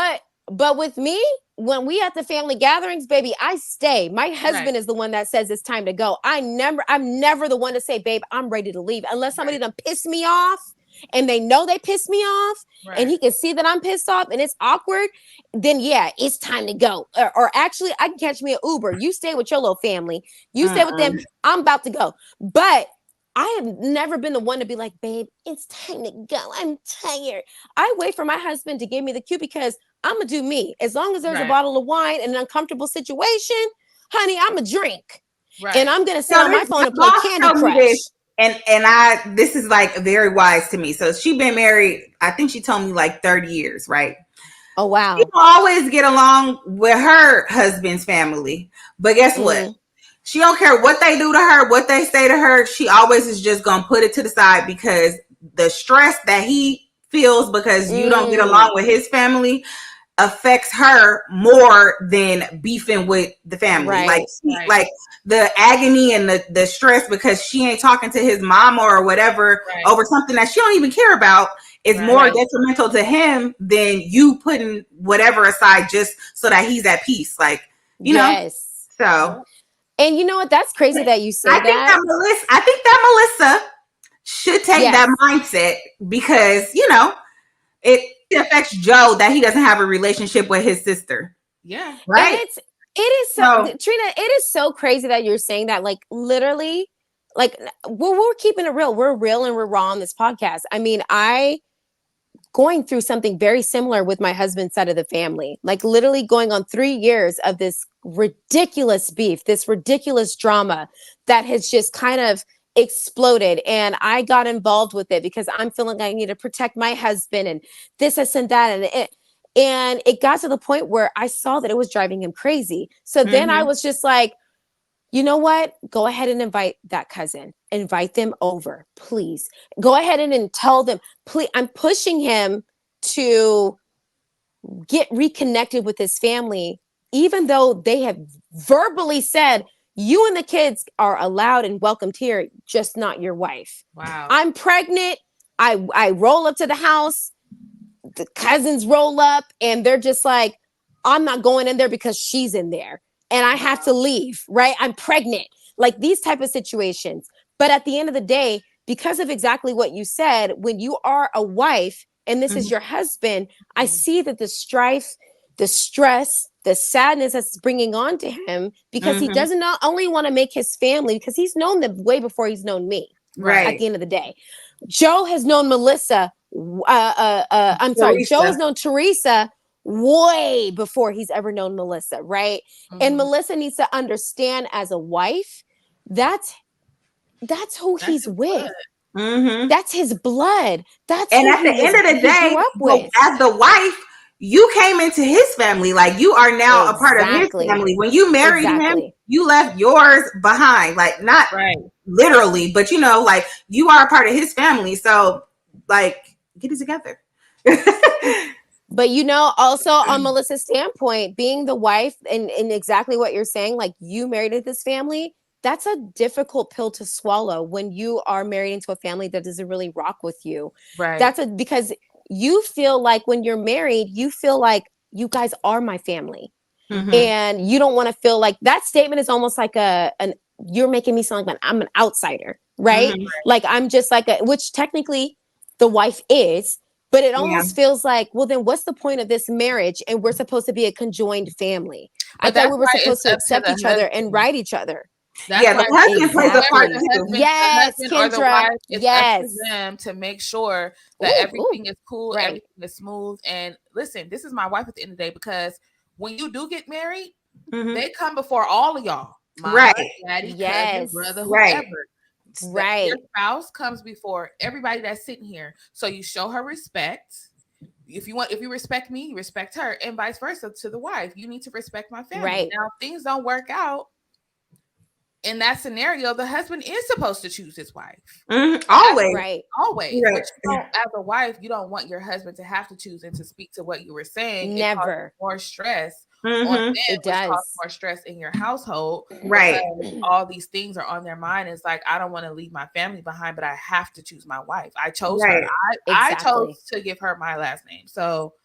But with me, when we at the family gatherings, baby, I stay. My husband is the one that says it's time to go. I'm never the one to say, babe, I'm ready to leave. Unless somebody done piss me off and they know they pissed me off and he can see that I'm pissed off and it's awkward, then it's time to go. Or actually, I can catch me an Uber. You stay with your little family. You stay with them. I'm about to go. But I have never been the one to be like, babe, it's time to go. I'm tired. I wait for my husband to give me the cue because I'm going to do me. As long as there's a bottle of wine and an uncomfortable situation, honey, I'm going to drink. Right. And I'm going to sit on my phone and play Candy Crush. And this is like very wise to me. So she's been married, I think she told me like 30 years, right? Oh, wow. She always get along with her husband's family. But guess what? She don't care what they do to her, what they say to her. She always is just going to put it to the side because the stress that he feels because you don't get along with his family affects her more than beefing with the family. Right. Like the agony and the stress because she ain't talking to his mama or whatever over something that she don't even care about is more detrimental to him than you putting whatever aside just so that he's at peace. Like, you know, so. And you know what? That's crazy that you say I think that Melissa should take that mindset because, it affects Joe that he doesn't have a relationship with his sister. Yeah. Right. And it is so Trina, it is so crazy that you're saying that. Like, literally, like we're keeping it real. We're real and we're raw on this podcast. I mean, going through something very similar with my husband's side of the family, like literally going on 3 years of this ridiculous beef, this ridiculous drama that has just kind of exploded, and I got involved with it because I'm feeling I need to protect my husband and this and that, and it got to the point where I saw that it was driving him crazy. So then I was just like, you know what? Go ahead and invite that cousin. Invite them over, please. Go ahead and tell them, please. I'm pushing him to get reconnected with his family, even though they have verbally said, you and the kids are allowed and welcomed here, just not your wife. Wow. I'm pregnant. I roll up to the house. The cousins roll up and they're just like, I'm not going in there because she's in there and I have to leave, right? I'm pregnant. Like these type of situations. But at the end of the day, because of exactly what you said, when you are a wife and this is your husband, I see that the strife, the stress, the sadness that's bringing on to him because he doesn't not only want to make his family, because he's known them way before he's known me. Right. At the end of the day, Joe has known Melissa. I'm sorry. Joe has known Teresa way before he's ever known Melissa. Right. And Melissa needs to understand as a wife, that's who he's with. That's his blood. That's and at the end of the day, as the wife, you came into his family. Like you are now a part of his family. When you married him, you left yours behind. Like not literally, but you know, like you are a part of his family. So like get it together. But you know, also on Melissa's standpoint, being the wife and exactly what you're saying, like you married into this family, that's a difficult pill to swallow when you are married into a family that doesn't really rock with you. Right. Because you feel like when you're married, you feel like you guys are my family. And you don't want to feel like that statement is almost like you're making me sound like I'm an outsider, right? Like I'm just like which technically the wife is, but it almost feels like, well, then what's the point of this marriage? And we're supposed to be a conjoined family. I thought we were supposed to accept each other and write each other. That's the husband plays a part too. Yes, Kendra. Yes, up to them to make sure that everything is cool, everything is smooth. And listen, this is my wife at the end of the day, because when you do get married, they come before all of y'all, mama, daddy, cousin, brother, whoever. Your spouse comes before everybody that's sitting here, so you show her respect. If you respect me, you respect her, and vice versa to the wife. You need to respect my family. Now, if things don't work out in that scenario, the husband is supposed to choose his wife. Always. Always. But as a wife, you don't want your husband to have to choose and to speak to what you were saying. Never. It more stress on them. It does. Cause more stress in your household. Right. All these things are on their mind. It's like, I don't want to leave my family behind, but I have to choose my wife. I chose her. I chose to give her my last name. So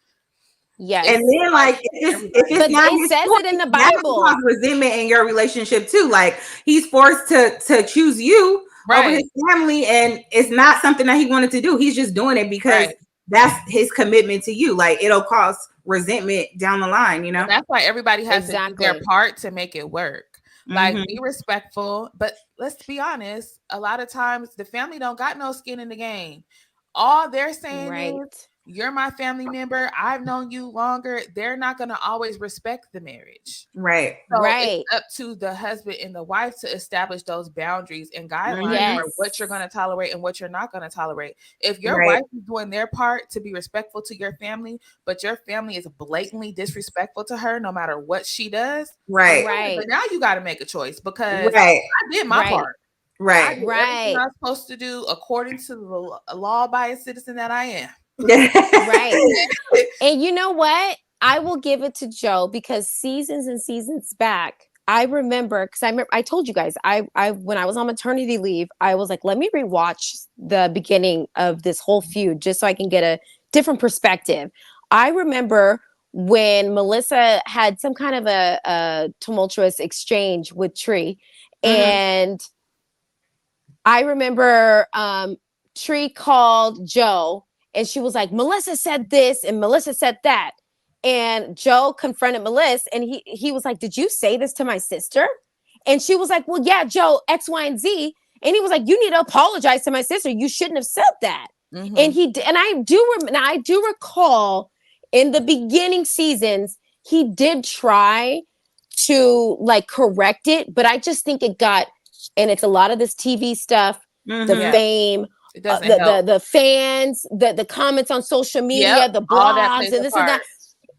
yes. And then like if it's not it says it in the Bible. Resentment in your relationship too. Like he's forced to choose you over his family, and it's not something that he wanted to do. He's just doing it because that's his commitment to you. Like it'll cause resentment down the line, you know. And that's why everybody has to do their part to make it work. Like be respectful, but let's be honest, a lot of times the family don't got no skin in the game. All they're saying is, you're my family member. I've known you longer. They're not going to always respect the marriage. Right. So it's up to the husband and the wife to establish those boundaries and guidelines for what you're going to tolerate and what you're not going to tolerate. If your wife is doing their part to be respectful to your family, but your family is blatantly disrespectful to her no matter what she does. Right. But now you got to make a choice, because I did my part. Right. Everything I'm supposed to do according to the law-abiding citizen that I am. And you know what? I will give it to Joe, because seasons and seasons back, I remember, because I told you guys, I when I was on maternity leave, I was like, let me rewatch the beginning of this whole feud just so I can get a different perspective. I remember when Melissa had some kind of a tumultuous exchange with Tree, and I remember Tree called Joe. And she was like, Melissa said this and Melissa said that. And Joe confronted Melissa, and he was like, did you say this to my sister? And she was like, well, yeah, Joe, X, Y, and Z. And he was like, you need to apologize to my sister. You shouldn't have said that. And I do recall in the beginning seasons, he did try to like correct it, but I just think it got and it's a lot of this TV stuff, the fame, the fans, the comments on social media, the blogs, and this and that.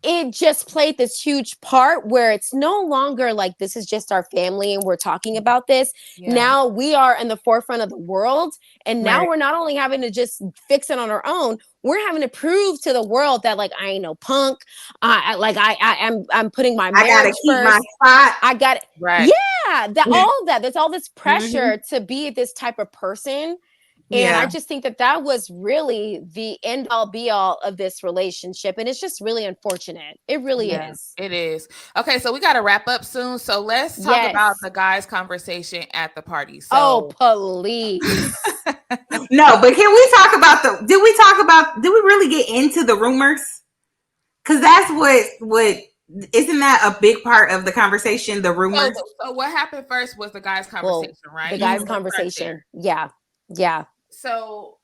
It just played this huge part where it's no longer like this is just our family and we're talking about this. Now we are in the forefront of the world, and now we're not only having to just fix it on our own, we're having to prove to the world that like I ain't no punk. I'm putting my marriage I gotta keep first. my spot. I got it. Right. Yeah, there's all this pressure to be this type of person. And I just think that was really the end all be all of this relationship. And it's just really unfortunate. It really is. It is. Okay, so we got to wrap up soon. So let's talk about the guys' conversation at the party. So, please. No, but can we talk about did we really get into the rumors? Because that's what isn't that a big part of the conversation, the rumors? So what happened first was the guys' conversation, right? The guys' conversation. Yeah. Yeah. So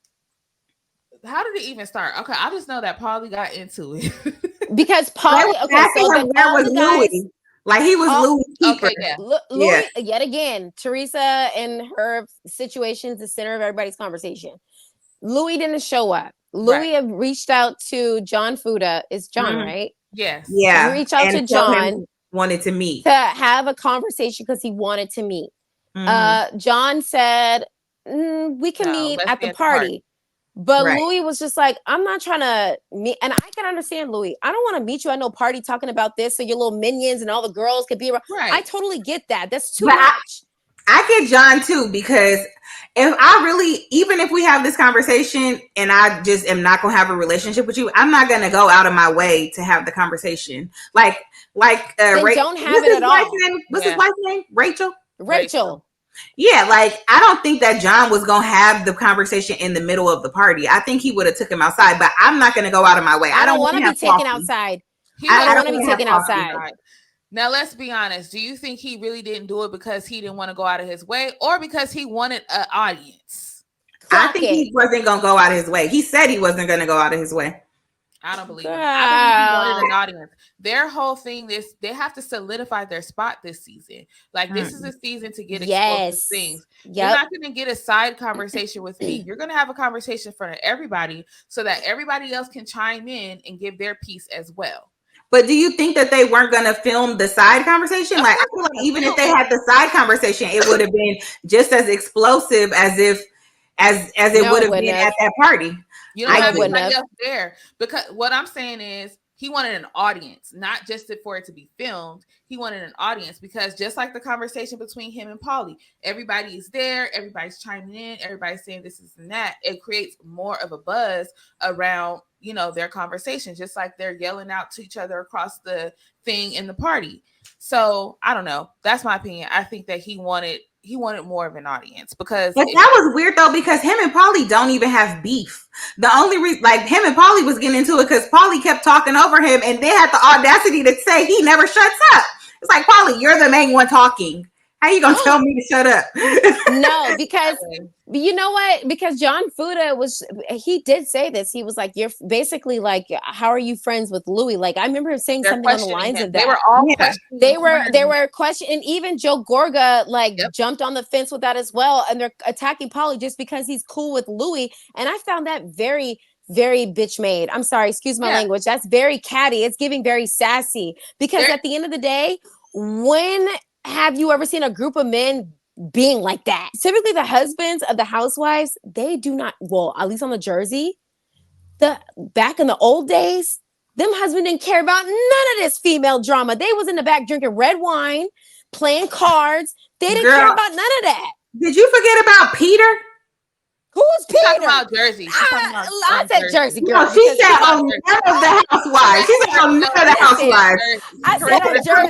how did it even start? Okay, I just know that Paulie got into it. Because Paulie, where was Louis? Like he was Louis' keeper. Okay, Louis, yet again, Teresa and her situation is the center of everybody's conversation. Louis didn't show up. Louis had reached out to John Fuda. It's John, right? Yes. Yeah. He reached out to John. Wanted to meet. To have a conversation because he wanted to meet. John said, we can meet at the party. But Louis was just like, I'm not trying to meet. And I can understand Louis. I don't want to meet you at no party talking about this so your little minions and all the girls could be around. I totally get that. That's too much. I get John too, because even if we have this conversation and I just am not going to have a relationship with you, I'm not going to go out of my way to have the conversation. Like don't have it at all. What's his wife's name? Rachel. Yeah, like I don't think that John was gonna have the conversation in the middle of the party. I think he would have took him outside, but I'm not gonna go out of my way. I don't want to be taken outside. I don't want to be taken outside. Now let's be honest. Do you think he really didn't do it because he didn't want to go out of his way, or because he wanted an audience? I think he wasn't gonna go out of his way. He said he wasn't gonna go out of his way. I don't believe it. I believe he wanted an audience. Their whole thing is they have to solidify their spot this season. Like this is a season to get exposed things. You're not going to get a side conversation with me. You're going to have a conversation in front of everybody so that everybody else can chime in and give their piece as well. But do you think that they weren't going to film the side conversation? Like I feel like even if they had the side conversation, it would have been just as explosive as it would have been at that party. You don't have anybody else there, because what I'm saying is he wanted an audience, not just for it to be filmed. He wanted an audience because just like the conversation between him and Paulie, everybody is there, everybody's chiming in, everybody's saying this is and that. It creates more of a buzz around, their conversation, just like they're yelling out to each other across the thing in the party. So I don't know. That's my opinion. I think that he wanted more of an audience because that was weird though, because him and Paulie don't even have beef. The only reason, like him and Paulie was getting into it because Paulie kept talking over him and they had the audacity to say he never shuts up. It's like, Paulie, you're the main one talking. How you gonna tell me to shut up? No, because you know what? Because John Fuda he did say this. He was like, you're basically like, how are you friends with Louis? Like, I remember him saying something on the lines of that. They were all they were questioning, and even Joe Gorga jumped on the fence with that as well. And they're attacking Paulie just because he's cool with Louis. And I found that very, very bitch made. I'm sorry, excuse my language. That's very catty. It's giving very sassy, because at the end of the day, when have you ever seen a group of men being like that? Typically the husbands of the housewives, they do not, well, at least on the Jersey, back in the old days, them husbands didn't care about none of this female drama. They was in the back drinking red wine, playing cards. They didn't care about none of that. Did you forget about Peter? Who's Peter? Talking about Jersey. I said Jersey, girl. No, she said on none of the housewives. She said on none of the housewives. I said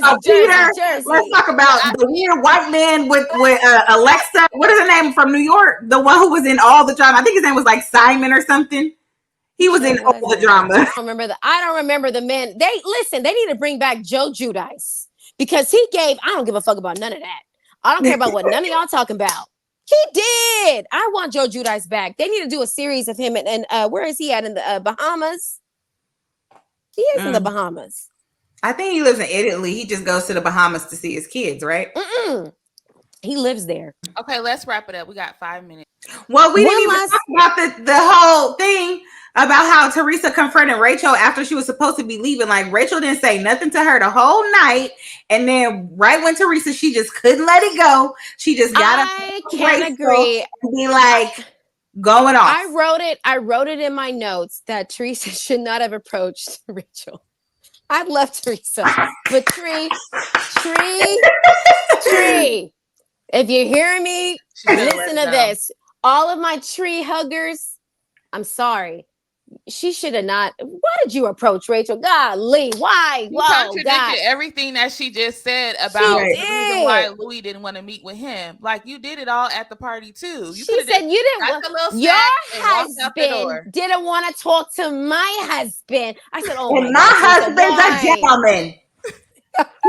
on Jersey. Let's talk about the weird white man with Alexa. What is her name from New York? The one who was in all the drama. I think his name was like Simon or something. He was in all the drama. I don't remember the men. They need to bring back Joe Giudice, because I don't give a fuck about none of that. I don't care about what none of y'all talking about. He did. I want Joe Giudice back. They need to do a series of him. And where is he at? In the Bahamas? He is in the Bahamas. I think he lives in Italy. He just goes to the Bahamas to see his kids, right? He lives there. Okay, let's wrap it up. We got 5 minutes. Well, we didn't even talk about the whole thing about how Teresa confronted Rachel after she was supposed to be leaving. Like, Rachel didn't say nothing to her the whole night. And then right when Teresa, she just couldn't let it go. She just got up. I can't agree. And be like, going off. I wrote it in my notes that Teresa should not have approached Rachel. I love Teresa. But Tree, if you're hearing me, listen to this. All of my tree huggers, I'm sorry. She should have not. Why did you approach Rachel? Golly, why? You contradicted everything that she just said about the reason why Louis didn't want to meet with him. Like, you did it all at the party too. She said you didn't want your husband didn't want to talk to my husband. I said, oh, and my husband's a gentleman.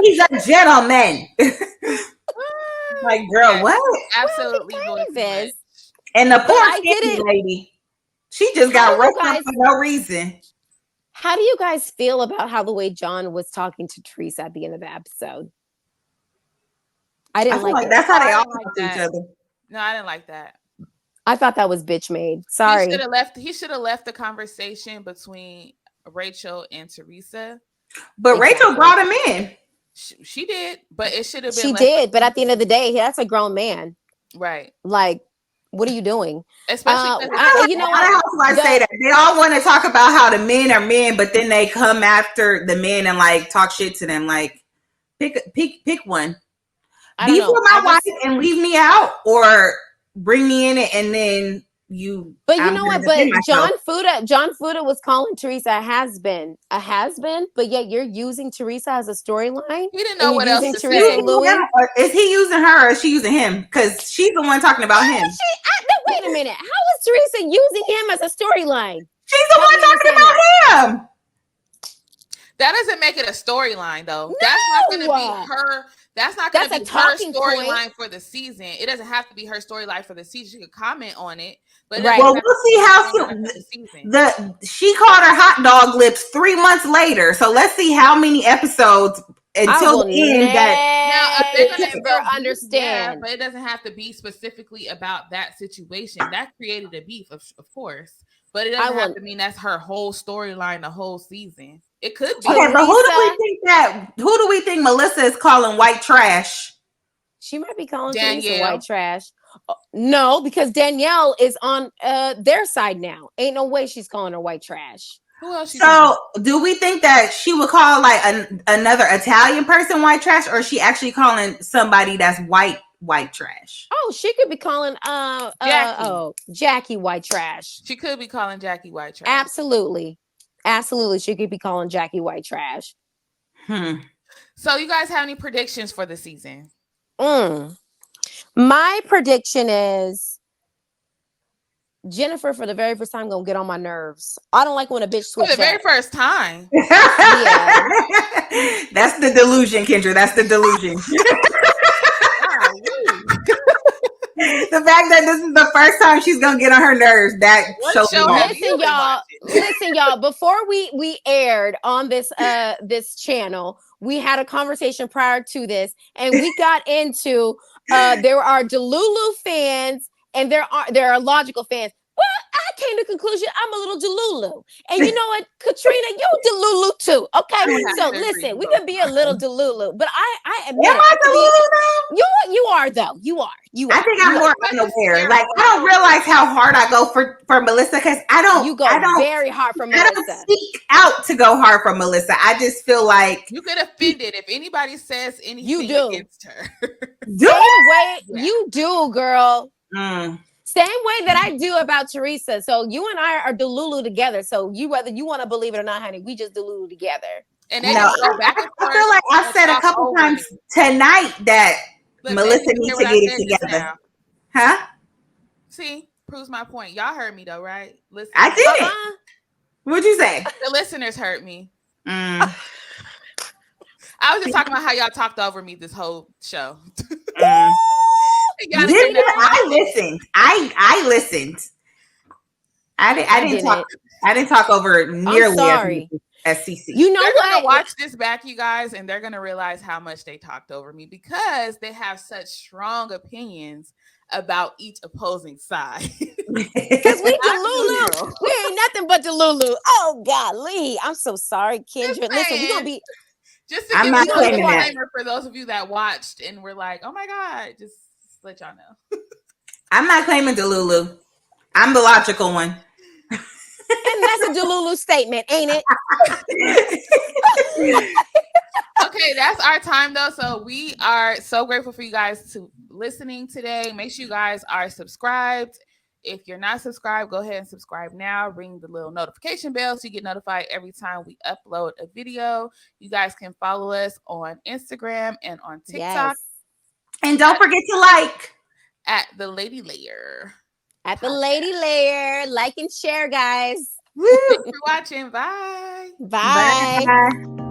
He's a gentleman. Like, girl, what? Absolutely. And the poor lady. She just got roughed for no reason. How do you guys feel about how the way John was talking to Teresa at the end of the episode? I didn't like that's how they all talk to each other. No, I didn't like that. I thought that was bitch made. Sorry. He should have left the conversation between Rachel and Teresa. But Rachel brought him in. She did, but it should have been. She did, but at the end of the day, that's a grown man. Right. Like, what are you doing? Especially, you know what? I say that they all want to talk about how the men are men, but then they come after the men and like talk shit to them. Like, pick one. Be for my wife and leave me out, or bring me in it and then you. But you know what? But John Fuda was calling Teresa a has-been, but yet you're using Teresa as a storyline. He didn't know what else to say. Is he using her or is she using him? Because she's the one talking about him. Wait a minute. How is Teresa using him as a storyline? She's the one talking about him. That doesn't make it a storyline, though. No. That's not going to be her. That's not going to be her storyline for the season. It doesn't have to be her storyline for the season. She could comment on it, but well, we'll see how she called her hot dog lips 3 months later. So let's see how many episodes until the end never understand. But it doesn't have to be specifically about that situation. That created a beef, of course, but it doesn't have to mean that's her whole storyline the whole season. It could be. Okay, but who do we think Melissa is calling white trash? She might be calling Teresa white trash. No, because Danielle is on their side now. Ain't no way she's calling her white trash. Who else? So, do we think that she would call like another Italian person white trash, or is she actually calling somebody that's white trash? Oh, she could be calling Jackie white trash. She could be calling Jackie white trash. Absolutely, she could be calling Jackie white trash. So, you guys have any predictions for the season? My prediction is Jennifer, for the very first time, gonna get on my nerves. I don't like when a bitch switches. For the very first time. Yeah. That's the delusion, Kendra. That's the delusion. The fact that this is the first time she's gonna get on her nerves, that shows me. Listen, y'all. Before we aired on this channel, we had a conversation prior to this, and we got into there are Delulu fans and there are logical fans. Well, I came to the conclusion I'm a little Delulu. And you know what, Katrina, you Delulu too. Okay, so listen, we can be a little Delulu, but I admit am I Delulu though? You are though. You are. I think I'm more unaware. Like, I don't realize how hard I go for Melissa, because I don't very hard for Melissa. I don't seek out to go hard for Melissa. I just feel like you get offended if anybody says anything against her. You do, girl. Same way that I do about Teresa. So you and I are Delulu together. So whether you want to believe it or not, honey, we just Delulu together. And then go back and forth. I feel like I've said a couple times tonight that Melissa needs to get it together. Huh? See, proves my point. Y'all heard me though, right? Listen, I did. What'd you say? The listeners heard me. I was just talking about how y'all talked over me this whole show. I listened. I listened. I didn't talk. I didn't talk over nearly as CC. You know they're what? Gonna watch this back, you guys, and they're gonna realize how much they talked over me because they have such strong opinions about each opposing side. Because we Delulu. We ain't nothing but Delulu. Oh golly. I'm so sorry, Kendra. Listen, we're gonna be just to give a disclaimer for those of you that watched and were like, oh my God, just let y'all know. I'm not claiming Delulu. I'm the logical one. And that's a Delulu statement, ain't it? Okay, that's our time though. So we are so grateful for you guys to listening today. Make sure you guys are subscribed. If you're not subscribed, go ahead and subscribe now. Ring the little notification bell so you get notified every time we upload a video. You guys can follow us on Instagram and on TikTok. Yes. And don't forget to like at the Lady Layer. At the Lady Layer. Like and share, guys. Thanks for watching. Bye. Bye.